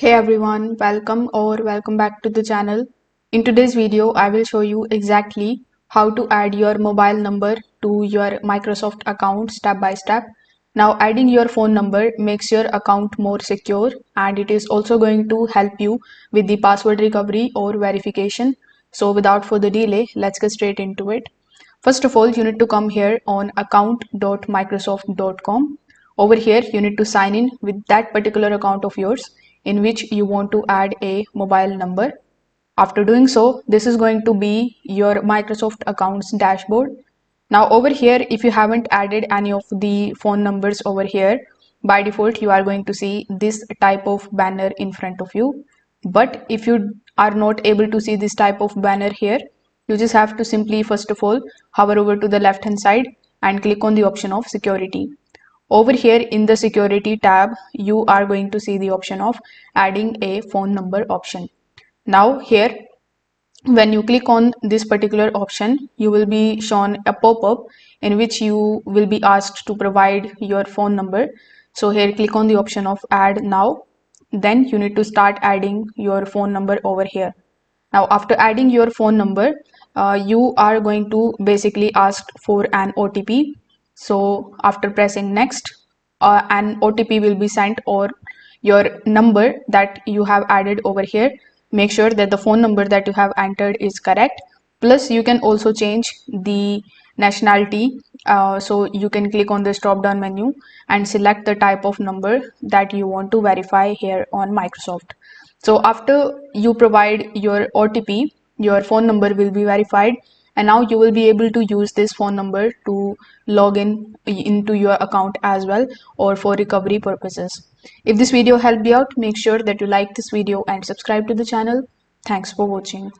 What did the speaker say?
Hey everyone, welcome back to the channel. In today's video, I will show you exactly how to add your mobile number to your Microsoft account step by step. Now, adding your phone number makes your account more secure and it is also going to help you with the password recovery or verification. So without further delay, let's get straight into it. First of all, you need to come here on account.microsoft.com. Over here, you need to sign in with that particular account of yours in which you want to add a mobile number. After doing so, this is going to be your Microsoft accounts dashboard. Now over here, if you haven't added any of the phone numbers over here, by default, you are going to see this type of banner in front of you. But if you are not able to see this type of banner here, you just have to simply, first of all, hover over to the left hand side and click on the option of security. Over here in the security tab, you are going to see the option of adding a phone number option. Now here, when you click on this particular option, you will be shown a pop-up in which you will be asked to provide your phone number. So here click on the option of add now. Then you need to start adding your phone number over here. Now after adding your phone number, you are going to basically ask for an OTP. So after pressing next, an OTP will be sent, or your number that you have added over here. Make sure that the phone number that you have entered is correct. Plus you can also change the nationality. So you can click on this drop down menu and select the type of number that you want to verify here on Microsoft. So after you provide your OTP, your phone number will be verified, and now you will be able to use this phone number to log in into your account as well, or for recovery purposes. If this video helped you out, make sure that you like this video and subscribe to the channel. Thanks for watching.